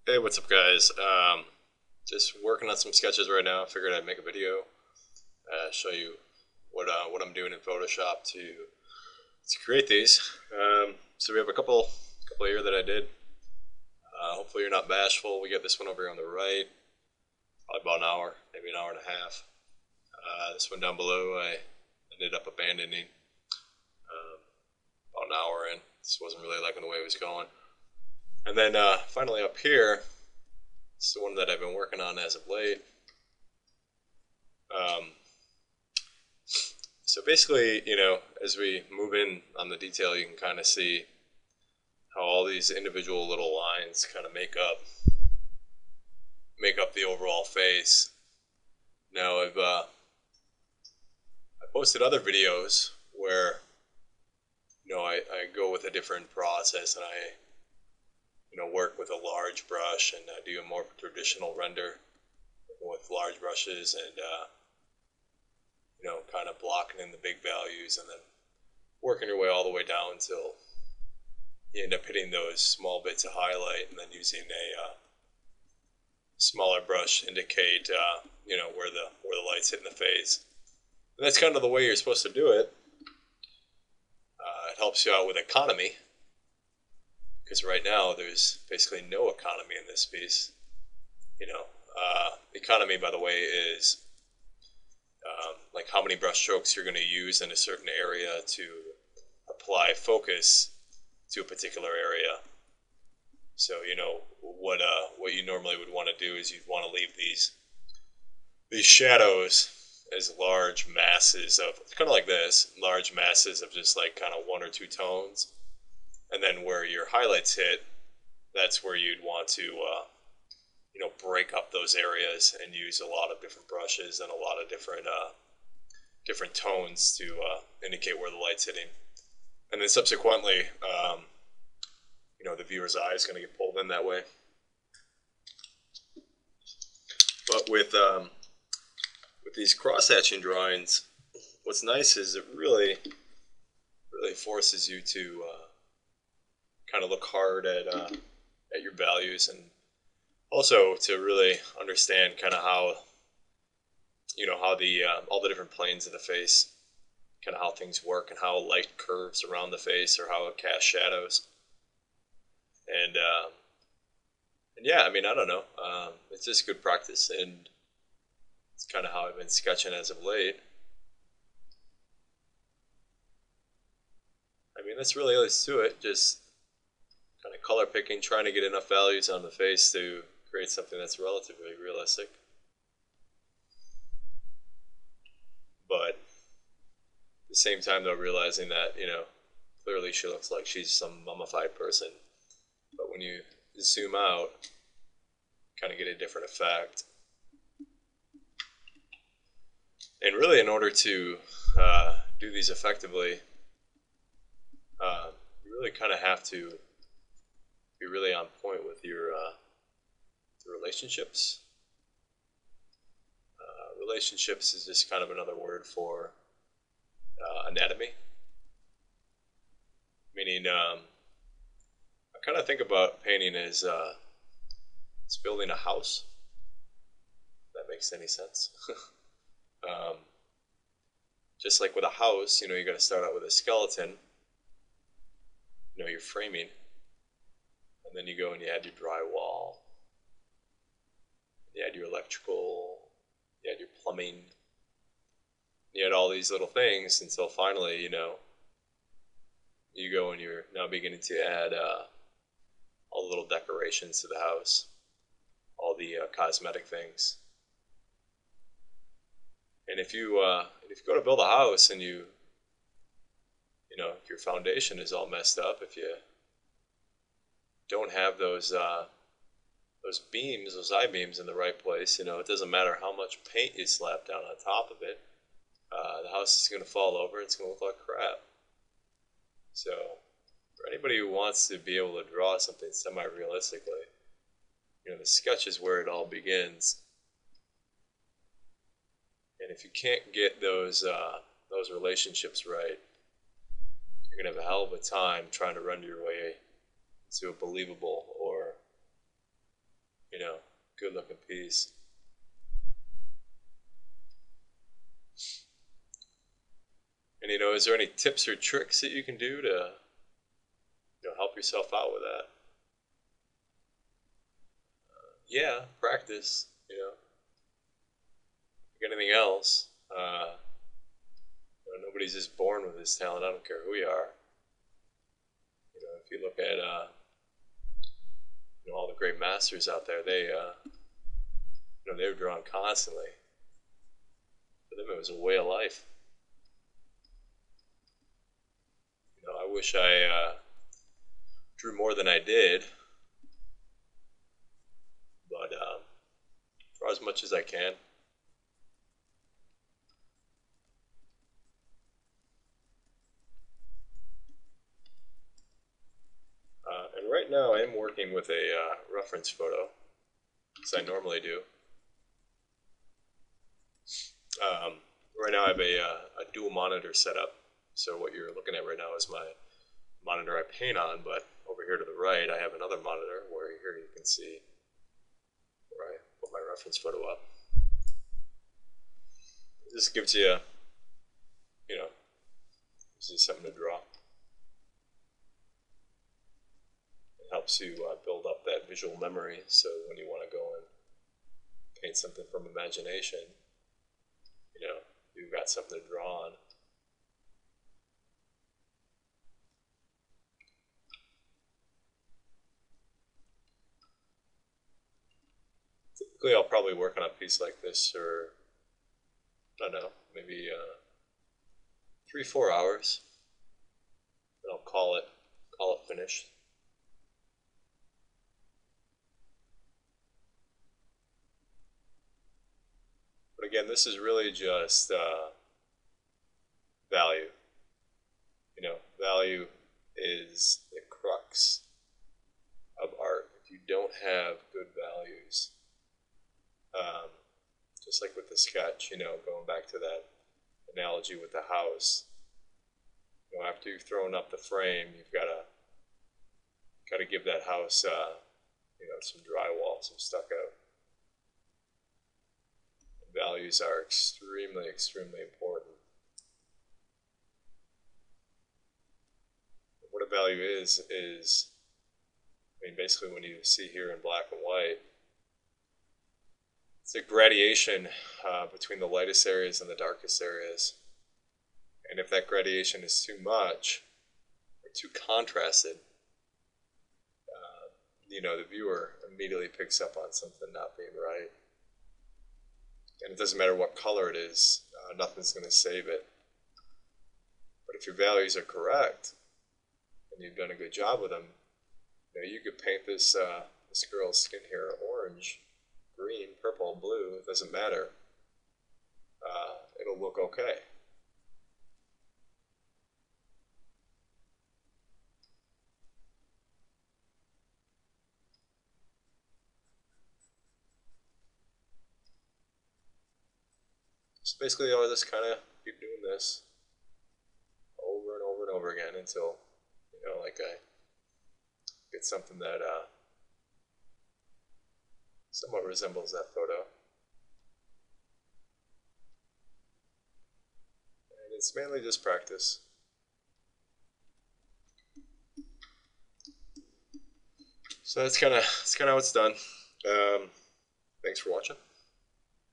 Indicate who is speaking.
Speaker 1: Hey, what's up, guys? Just working on some sketches right now. I figured I'd make a video, show you what I'm doing in Photoshop to create these. So we have a couple here that I did. Hopefully you're not bashful. We got this one over here on the right, probably about an hour, maybe an hour and a half. This one down below, I ended up abandoning about an hour in. This wasn't really liking the way it was going. And then finally up here, it's the one that I've been working on as of late. Um, so basically, as we move in on the detail, you can kind of see how all these individual little lines kind of make up the overall face. Now I posted other videos where I go with a different process and I work with a large brush and do a more traditional render with large brushes and kind of blocking in the big values and then working your way all the way down until you end up hitting those small bits of highlight and then using a smaller brush to indicate where the light's hitting the face. And that's kind of the way you're supposed to do it. It helps you out with economy because right now there's basically no economy in this piece. Economy, by the way, is like how many brush strokes you're going to use in a certain area to apply focus to a particular area. So what you normally would want to do is you'd want to leave these shadows as large masses of, kind of like this, large masses of just like kind of one or two tones, and then where your highlights hit, that's where you'd want to break up those areas and use a lot of different brushes and a lot of different tones to indicate where the light's hitting. And then subsequently, the viewer's eye is going to get pulled in that way. But with these cross-hatching drawings, what's nice is it really forces you to kind of look hard at your values and also to really understand kind of how the all the different planes of the face, kind of how things work and how light curves around the face or how it casts shadows. And yeah, I mean, I don't know. It's just good practice, and it's kind of how I've been sketching as of late. I mean, that's really all there to it. Just kind of color picking, trying to get enough values on the face to create something that's relatively realistic. But at the same time, though, realizing that, clearly she looks like she's some mummified person. But when you zoom out, kind of get a different effect. And really, in order to do these effectively, you really kind of have to be really on point with your relationships. Relationships is just kind of another word for anatomy. Meaning, I kind of think about painting as it's building a house. If that makes any sense. Just like with a house, you got to start out with a skeleton. Your framing, and then you go and you add your drywall, you add your electrical, you add your plumbing, you add all these little things until finally, you go and you're now beginning to add all the little decorations to the house, all the cosmetic things. And if you go to build a house and if your foundation is all messed up, if you don't have those beams, those I-beams in the right place, it doesn't matter how much paint you slap down on top of it, the house is going to fall over. It's going to look like crap. So, for anybody who wants to be able to draw something semi-realistically, the sketch is where it all begins. And if you can't get those relationships right, you're going to have a hell of a time trying to render your way to a believable or good looking piece. And is there any tips or tricks that you can do to help yourself out with that? Yeah, practice. Like anything else. Nobody's just born with this talent. I don't care who you are. If you look at all the great masters out there, they they were drawn constantly. For them, it was a way of life. I wish I drew more than I did, but draw as much as I can. And right now I am working with a reference photo, as I normally do. Right now I have a dual monitor setup. So what you're looking at right now is my monitor I paint on, but over here to the right I have another monitor where here you can see where I put my reference photo up. This gives you, gives you something to draw. It helps you build up that visual memory, so when you want to go and paint something from imagination, you've got something to draw on. Typically, I'll probably work on a piece like this for, I don't know, maybe 3-4 hours. And I'll call it finished. But again, this is really just value. Value is the crux of art. If you don't have good values, just like with the sketch, going back to that analogy with the house, after you've thrown up the frame, you've got to give that house, some drywall, some stucco. Values are extremely, extremely important. What a value is, basically when you see here in black and white, it's a gradation between the lightest areas and the darkest areas. And if that gradation is too much or too contrasted, the viewer immediately picks up on something not being right. And it doesn't matter what color it is, nothing's going to save it. But if your values are correct, and you've done a good job with them, you could paint this girl's skin here orange, green, purple, blue, it doesn't matter. It'll look okay. So basically, I'll just kind of keep doing this over and over and over again until, like I get something that somewhat resembles that photo. And it's mainly just practice. So that's kind of how it's done. Thanks for watching.